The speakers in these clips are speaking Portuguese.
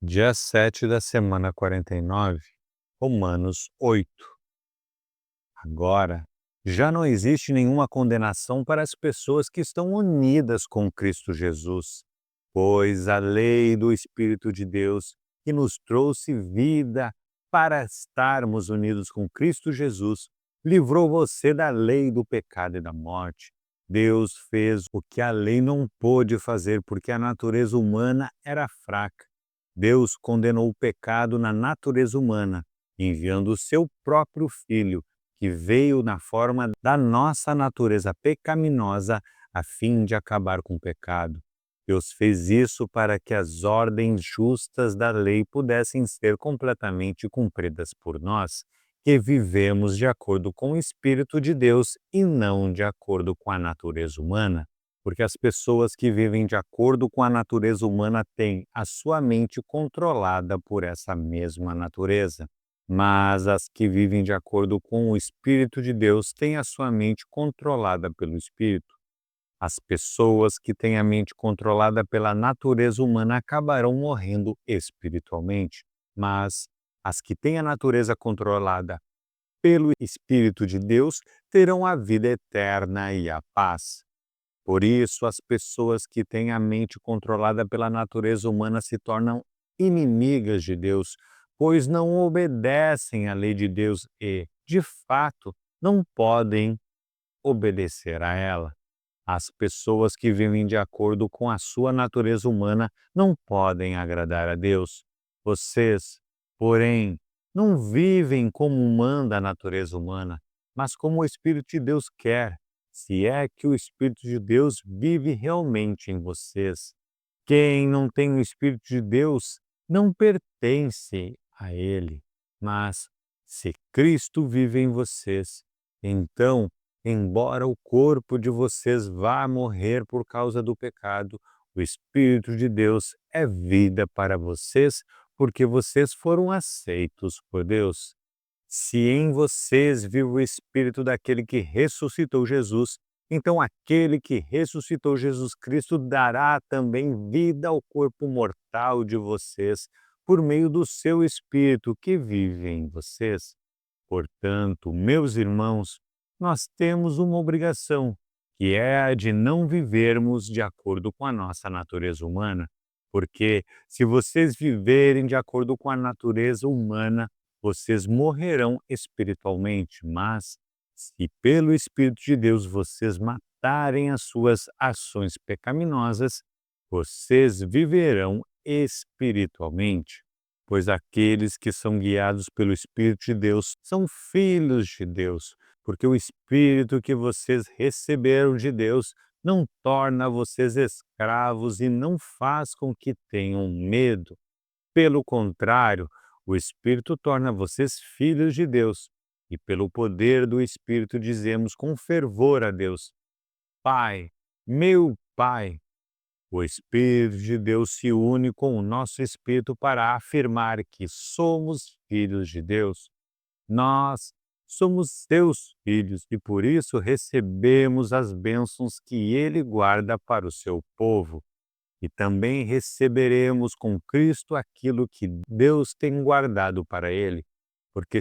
Dia 7 da semana 49, Romanos 8. Agora, já não existe nenhuma condenação para as pessoas que estão unidas com Cristo Jesus, pois a lei do Espírito de Deus, que nos trouxe vida para estarmos unidos com Cristo Jesus, livrou você da lei do pecado e da morte. Deus fez o que a lei não pôde fazer porque a natureza humana era fraca. Deus condenou o pecado na natureza humana, enviando o seu próprio Filho, que veio na forma da nossa natureza pecaminosa, a fim de acabar com o pecado. Deus fez isso para que as ordens justas da lei pudessem ser completamente cumpridas por nós, que vivemos de acordo com o Espírito de Deus e não de acordo com a natureza humana. Porque as pessoas que vivem de acordo com a natureza humana têm a sua mente controlada por essa mesma natureza. Mas as que vivem de acordo com o Espírito de Deus têm a sua mente controlada pelo Espírito. As pessoas que têm a mente controlada pela natureza humana acabarão morrendo espiritualmente, mas as que têm a natureza controlada pelo Espírito de Deus terão a vida eterna e a paz. Por isso, as pessoas que têm a mente controlada pela natureza humana se tornam inimigas de Deus, pois não obedecem à lei de Deus e, de fato, não podem obedecer a ela. As pessoas que vivem de acordo com a sua natureza humana não podem agradar a Deus. Vocês, porém, não vivem como manda a natureza humana, mas como o Espírito de Deus quer, se é que o Espírito de Deus vive realmente em vocês. Quem não tem o Espírito de Deus não pertence a Ele, mas se Cristo vive em vocês, então, embora o corpo de vocês vá morrer por causa do pecado, o Espírito de Deus é vida para vocês, porque vocês foram aceitos por Deus. Se em vocês vive o Espírito daquele que ressuscitou Jesus, então aquele que ressuscitou Jesus Cristo dará também vida ao corpo mortal de vocês, por meio do seu Espírito que vive em vocês. Portanto, meus irmãos, nós temos uma obrigação, que é a de não vivermos de acordo com a nossa natureza humana. Porque se vocês viverem de acordo com a natureza humana, vocês morrerão espiritualmente, mas se pelo Espírito de Deus vocês matarem as suas ações pecaminosas, vocês viverão espiritualmente. Pois aqueles que são guiados pelo Espírito de Deus são filhos de Deus, porque o Espírito que vocês receberam de Deus não torna vocês escravos e não faz com que tenham medo. Pelo contrário, o Espírito torna vocês filhos de Deus, e pelo poder do Espírito dizemos com fervor a Deus: Pai, meu Pai. O Espírito de Deus se une com o nosso espírito para afirmar que somos filhos de Deus. Nós somos seus filhos e por isso recebemos as bênçãos que Ele guarda para o seu povo. E também receberemos com Cristo aquilo que Deus tem guardado para Ele, porque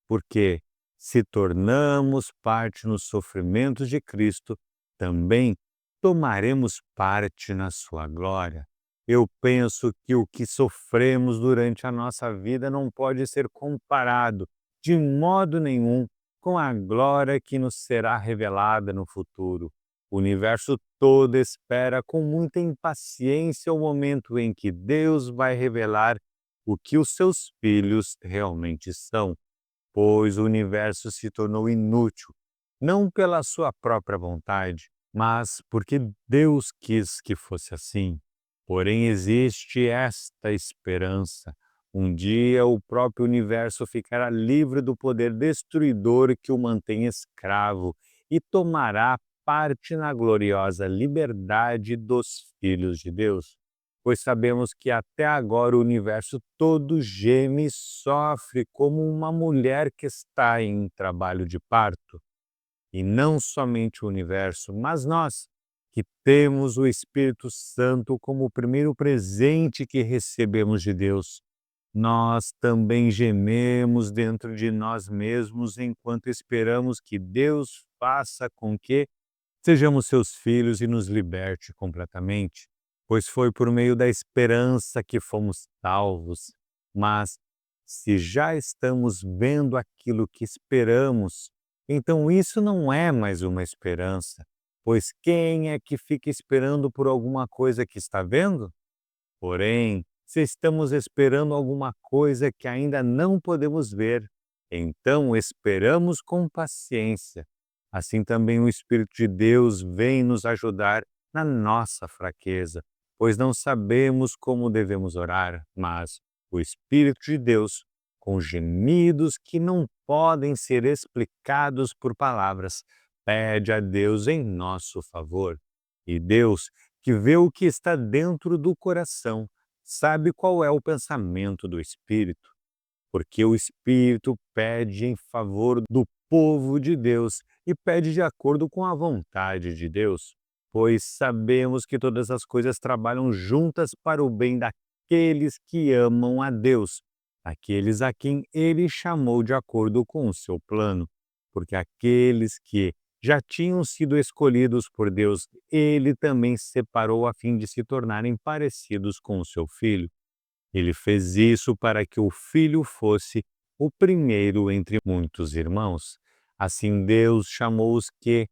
porque se tornamos parte nos sofrimentos de Cristo, também tomaremos parte na sua glória. Eu penso que o que sofremos durante a nossa vida não pode ser comparado de modo nenhum com a glória que nos será revelada no futuro. O universo todo espera com muita impaciência o momento em que Deus vai revelar o que os seus filhos realmente são, pois o universo se tornou inútil, não pela sua própria vontade, mas porque Deus quis que fosse assim. Porém, existe esta esperança. Um dia o próprio universo ficará livre do poder destruidor que o mantém escravo e tomará parte na gloriosa liberdade dos filhos de Deus. Pois sabemos que até agora o universo todo geme e sofre como uma mulher que está em trabalho de parto. E não somente o universo, mas nós, que temos o Espírito Santo como o primeiro presente que recebemos de Deus, nós também gememos dentro de nós mesmos enquanto esperamos que Deus faça com que sejamos seus filhos e nos liberte completamente, pois foi por meio da esperança que fomos salvos. Mas, se já estamos vendo aquilo que esperamos, então isso não é mais uma esperança, pois quem é que fica esperando por alguma coisa que está vendo? Porém, se estamos esperando alguma coisa que ainda não podemos ver, então esperamos com paciência. Assim também o Espírito de Deus vem nos ajudar na nossa fraqueza, pois não sabemos como devemos orar, mas o Espírito de Deus, com gemidos que não podem ser explicados por palavras, pede a Deus em nosso favor. E Deus, que vê o que está dentro do coração, sabe qual é o pensamento do Espírito, porque o Espírito pede em favor do povo de Deus e pede de acordo com a vontade de Deus, pois sabemos que todas as coisas trabalham juntas para o bem daqueles que amam a Deus, aqueles a quem Ele chamou de acordo com o seu plano, porque aqueles que já tinham sido escolhidos por Deus, Ele também separou a fim de se tornarem parecidos com o seu Filho. Ele fez isso para que o Filho fosse o primeiro entre muitos irmãos. Assim Deus chamou os que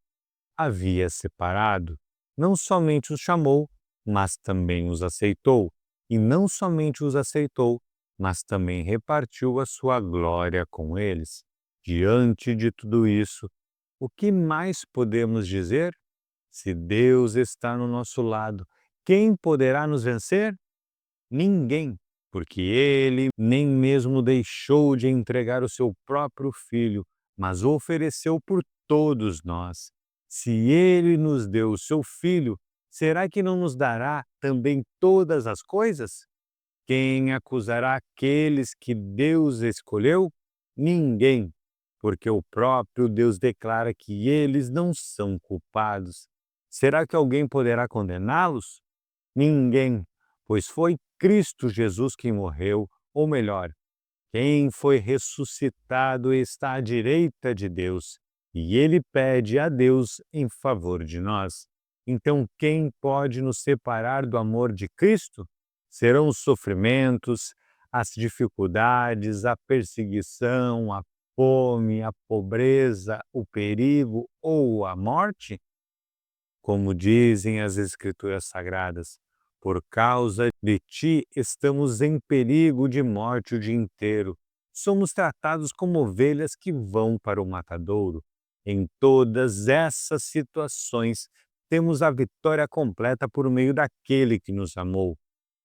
havia separado. Não somente os chamou, mas também os aceitou. E não somente os aceitou, mas também repartiu a sua glória com eles. Diante de tudo isso, o que mais podemos dizer? Se Deus está no nosso lado, quem poderá nos vencer? Ninguém, porque Ele nem mesmo deixou de entregar o seu próprio Filho, mas o ofereceu por todos nós. Se Ele nos deu o seu Filho, será que não nos dará também todas as coisas? Quem acusará aqueles que Deus escolheu? Ninguém, porque o próprio Deus declara que eles não são culpados. Será que alguém poderá condená-los? Ninguém, pois foi Cristo Jesus quem morreu, ou melhor, quem foi ressuscitado e está à direita de Deus, e ele pede a Deus em favor de nós. Então, quem pode nos separar do amor de Cristo? Serão os sofrimentos, as dificuldades, a perseguição, a fome, a pobreza, o perigo ou a morte? Como dizem as Escrituras Sagradas, por causa de ti estamos em perigo de morte o dia inteiro. Somos tratados como ovelhas que vão para o matadouro. Em todas essas situações, temos a vitória completa por meio daquele que nos amou.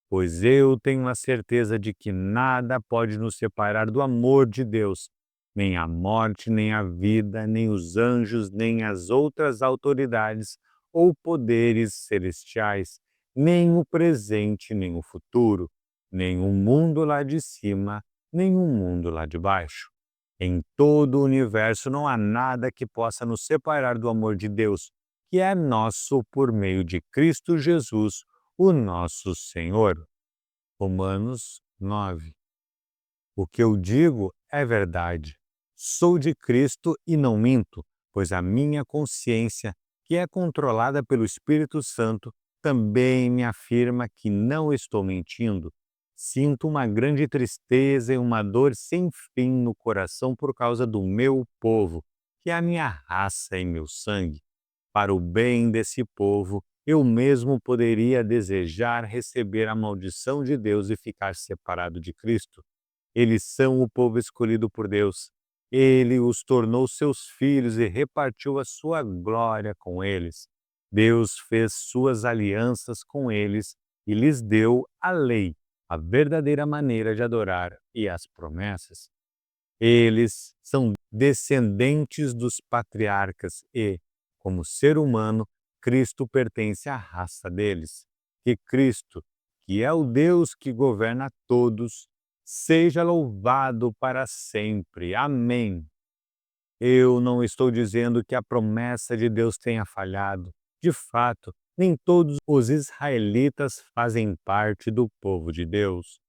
Pois eu tenho a certeza de que nada pode nos separar do amor de Deus, nem a morte, nem a vida, nem os anjos, nem as outras autoridades ou poderes celestiais, nem o presente, nem o futuro, nem o mundo lá de cima, nem o mundo lá de baixo. Em todo o universo não há nada que possa nos separar do amor de Deus, que é nosso por meio de Cristo Jesus, o nosso Senhor. Romanos 9. O que eu digo é verdade. Sou de Cristo e não minto, pois a minha consciência, que é controlada pelo Espírito Santo, também me afirma que não estou mentindo. Sinto uma grande tristeza e uma dor sem fim no coração por causa do meu povo, que é a minha raça e meu sangue. Para o bem desse povo, eu mesmo poderia desejar receber a maldição de Deus e ficar separado de Cristo. Eles são o povo escolhido por Deus. Ele os tornou seus filhos e repartiu a sua glória com eles. Deus fez suas alianças com eles e lhes deu a lei, a verdadeira maneira de adorar e as promessas. Eles são descendentes dos patriarcas e, como ser humano, Cristo pertence à raça deles. Que Cristo, que é o Deus que governa todos, seja louvado para sempre. Amém. Eu não estou dizendo que a promessa de Deus tenha falhado. De fato, Nem todos os israelitas fazem parte do povo de Deus.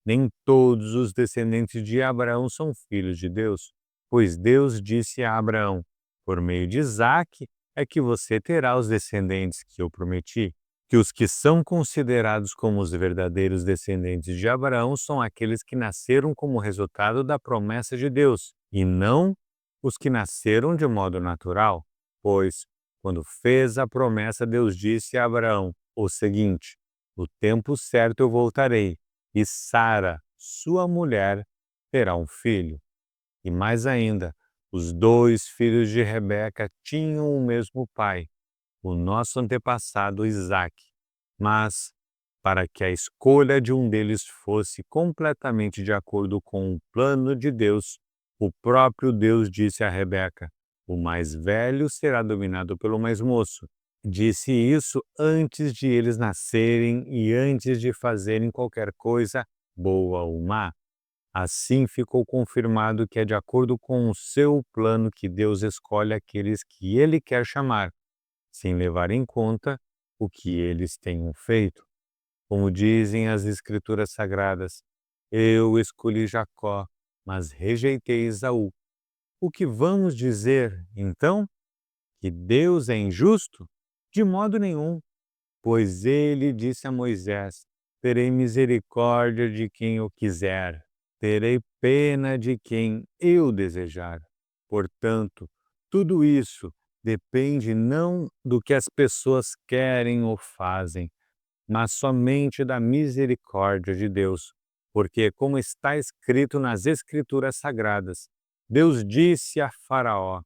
Nem todos os descendentes de Abraão são filhos de Deus, pois Deus disse a Abraão: por meio de Isaque é que você terá os descendentes que eu prometi. Que os que são considerados como os verdadeiros descendentes de Abraão são aqueles que nasceram como resultado da promessa de Deus, e não os que nasceram de modo natural. Pois, quando fez a promessa, Deus disse a Abraão o seguinte: no tempo certo eu voltarei, e Sara, sua mulher, terá um filho. E mais ainda, os dois filhos de Rebeca tinham o mesmo pai, o nosso antepassado Isaque. Mas, para que a escolha de um deles fosse completamente de acordo com o plano de Deus, o próprio Deus disse a Rebeca: o mais velho será dominado pelo mais moço. Disse isso antes de eles nascerem e antes de fazerem qualquer coisa, boa ou má. Assim ficou confirmado que é de acordo com o seu plano que Deus escolhe aqueles que Ele quer chamar, sem levar em conta o que eles tenham feito. Como dizem as Escrituras Sagradas, eu escolhi Jacó, mas rejeitei Esaú. O que vamos dizer, então? Que Deus é injusto? De modo nenhum, pois ele disse a Moisés: terei misericórdia de quem eu quiser, terei pena de quem eu desejar. Portanto, tudo isso depende não do que as pessoas querem ou fazem, mas somente da misericórdia de Deus. Porque, como está escrito nas Escrituras Sagradas, Deus disse a Faraó: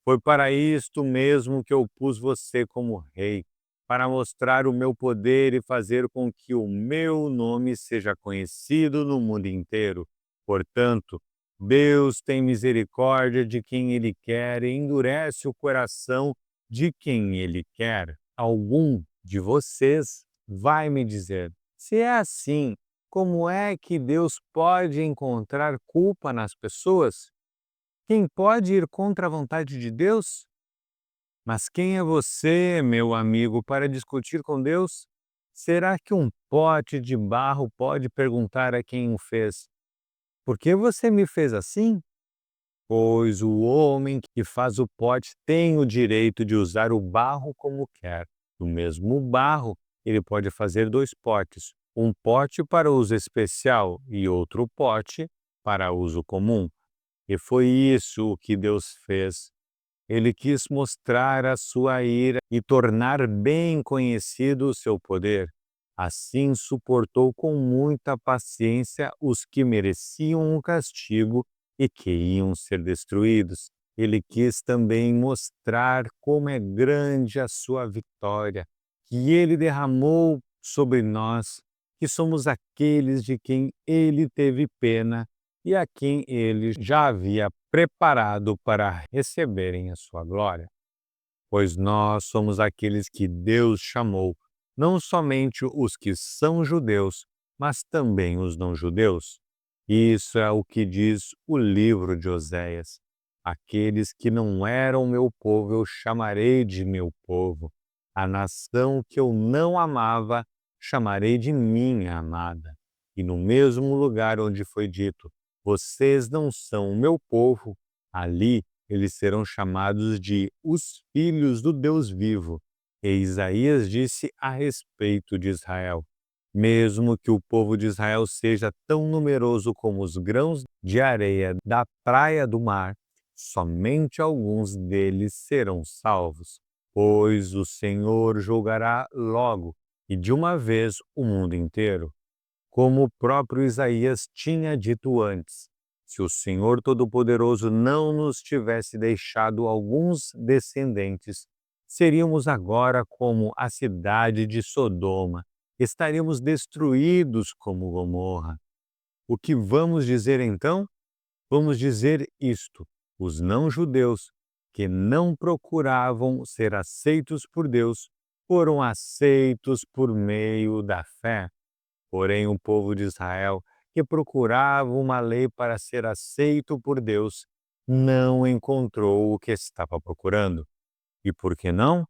foi para isto mesmo que eu pus você como rei, para mostrar o meu poder e fazer com que o meu nome seja conhecido no mundo inteiro. Portanto, Deus tem misericórdia de quem Ele quer e endurece o coração de quem Ele quer. Algum de vocês vai me dizer: se é assim, como é que Deus pode encontrar culpa nas pessoas? Quem pode ir contra a vontade de Deus? Mas quem é você, meu amigo, para discutir com Deus? Será que um pote de barro pode perguntar a quem o fez: por que você me fez assim? Pois o homem que faz o pote tem o direito de usar o barro como quer. Do mesmo barro, ele pode fazer dois potes: um pote para uso especial e outro pote para uso comum. E foi isso o que Deus fez. Ele quis mostrar a sua ira e tornar bem conhecido o seu poder. Assim suportou com muita paciência os que mereciam um castigo e que iam ser destruídos. Ele quis também mostrar como é grande a sua vitória, que ele derramou sobre nós, que somos aqueles de quem ele teve pena e a quem ele já havia preparado para receberem a sua glória. Pois nós somos aqueles que Deus chamou, não somente os que são judeus, mas também os não-judeus. Isso é o que diz o livro de Oséias. Aqueles que não eram meu povo eu chamarei de meu povo. A nação que eu não amava chamarei de minha amada. E no mesmo lugar onde foi dito: vocês não são o meu povo, ali eles serão chamados de os filhos do Deus vivo. E Isaías disse a respeito de Israel: mesmo que o povo de Israel seja tão numeroso como os grãos de areia da praia do mar, somente alguns deles serão salvos, pois o Senhor julgará logo e de uma vez o mundo inteiro. Como o próprio Isaías tinha dito antes, se o Senhor Todo-Poderoso não nos tivesse deixado alguns descendentes, seríamos agora como a cidade de Sodoma, estaríamos destruídos como Gomorra. O que vamos dizer então? Vamos dizer isto: os não-judeus, que não procuravam ser aceitos por Deus, foram aceitos por meio da fé. Porém, o povo de Israel, que procurava uma lei para ser aceito por Deus, não encontrou o que estava procurando. E por que não?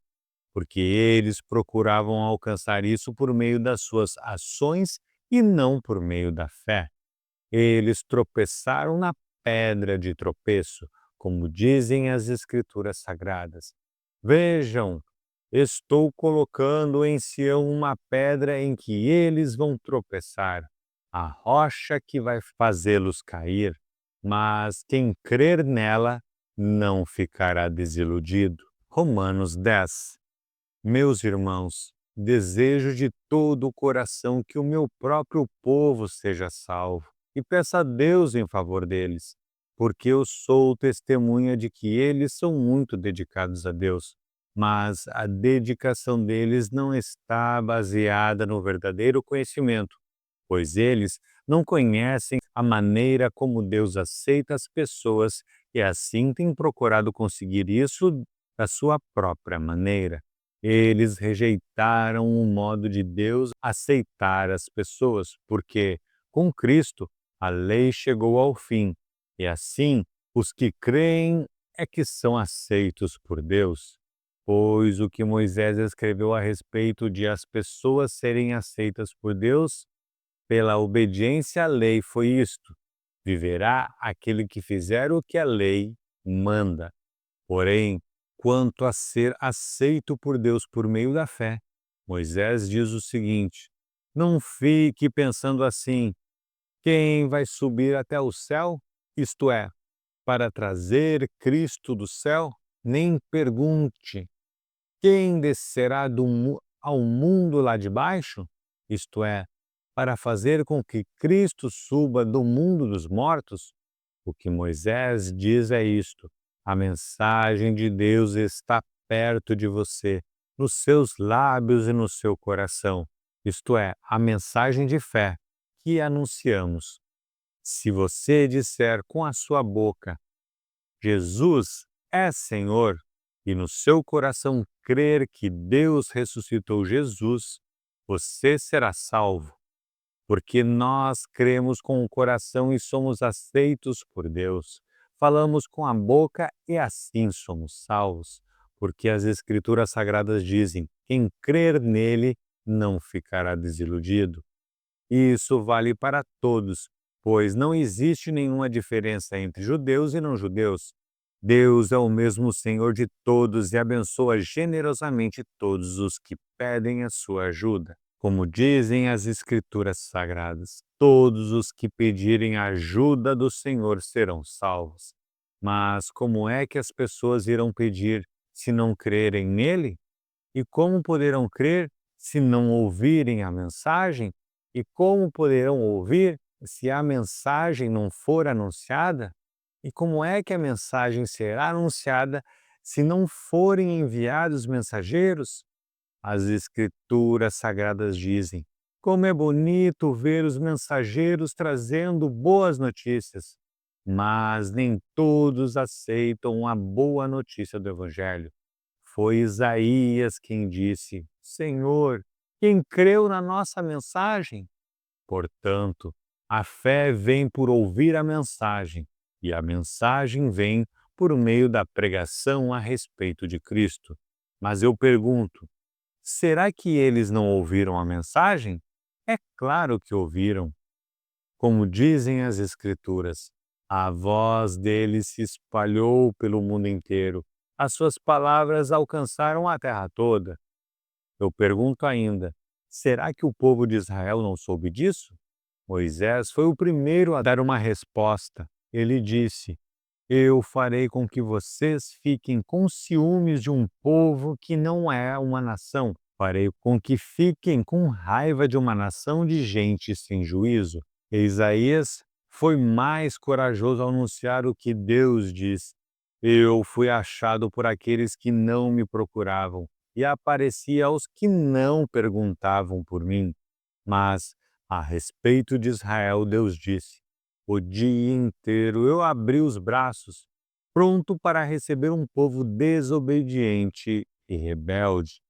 porque eles procuravam alcançar isso por meio das suas ações e não por meio da fé. Eles tropeçaram na pedra de tropeço, como dizem as Escrituras Sagradas. Vejam, estou colocando em Sião uma pedra em que eles vão tropeçar, a rocha que vai fazê-los cair, mas quem crer nela não ficará desiludido. Romanos 10. Meus irmãos, desejo de todo o coração que o meu próprio povo seja salvo e peço a Deus em favor deles, porque eu sou testemunha de que eles são muito dedicados a Deus, mas a dedicação deles não está baseada no verdadeiro conhecimento, pois eles não conhecem a maneira como Deus aceita as pessoas e assim têm procurado conseguir isso da sua própria maneira. Eles rejeitaram o modo de Deus aceitar as pessoas, porque, com Cristo, a lei chegou ao fim, e assim os que creem é que são aceitos por Deus. Pois o que Moisés escreveu a respeito de as pessoas serem aceitas por Deus pela obediência à lei foi isto: viverá aquele que fizer o que a lei manda. Porém, quanto a ser aceito por Deus por meio da fé, Moisés diz o seguinte: não fique pensando assim, quem vai subir até o céu? Isto é, para trazer Cristo do céu? Nem pergunte, quem descerá ao mundo lá de baixo? Isto é, para fazer com que Cristo suba do mundo dos mortos? O que Moisés diz é isto: a mensagem de Deus está perto de você, nos seus lábios e no seu coração. Isto é, a mensagem de fé que anunciamos. Se você disser com a sua boca, Jesus é Senhor, e no seu coração crer que Deus ressuscitou Jesus, você será salvo, porque nós cremos com o coração e somos aceitos por Deus. Falamos com a boca e assim somos salvos, porque as Escrituras Sagradas dizem: quem crer nele não ficará desiludido. Isso vale para todos, pois não existe nenhuma diferença entre judeus e não-judeus. Deus é o mesmo Senhor de todos e abençoa generosamente todos os que pedem a sua ajuda. Como dizem as Escrituras Sagradas, todos os que pedirem a ajuda do Senhor serão salvos. Mas como é que as pessoas irão pedir se não crerem nele? E como poderão crer se não ouvirem a mensagem? E como poderão ouvir se a mensagem não for anunciada? E como é que a mensagem será anunciada se não forem enviados mensageiros? As Escrituras Sagradas dizem: como é bonito ver os mensageiros trazendo boas notícias, mas nem todos aceitam a boa notícia do Evangelho. Foi Isaías quem disse: Senhor, quem creu na nossa mensagem? Portanto, a fé vem por ouvir a mensagem, e a mensagem vem por meio da pregação a respeito de Cristo. Mas eu pergunto, será que eles não ouviram a mensagem? É claro que ouviram. Como dizem as Escrituras, a voz deles se espalhou pelo mundo inteiro. As suas palavras alcançaram a terra toda. Eu pergunto ainda, será que o povo de Israel não soube disso? Moisés foi o primeiro a dar uma resposta. Ele disse: eu farei com que vocês fiquem com ciúmes de um povo que não é uma nação. Farei com que fiquem com raiva de uma nação de gente sem juízo. E Isaías foi mais corajoso ao anunciar o que Deus diz. Eu fui achado por aqueles que não me procuravam e apareci aos que não perguntavam por mim. Mas, a respeito de Israel, Deus disse: o dia inteiro eu abri os braços, pronto para receber um povo desobediente e rebelde.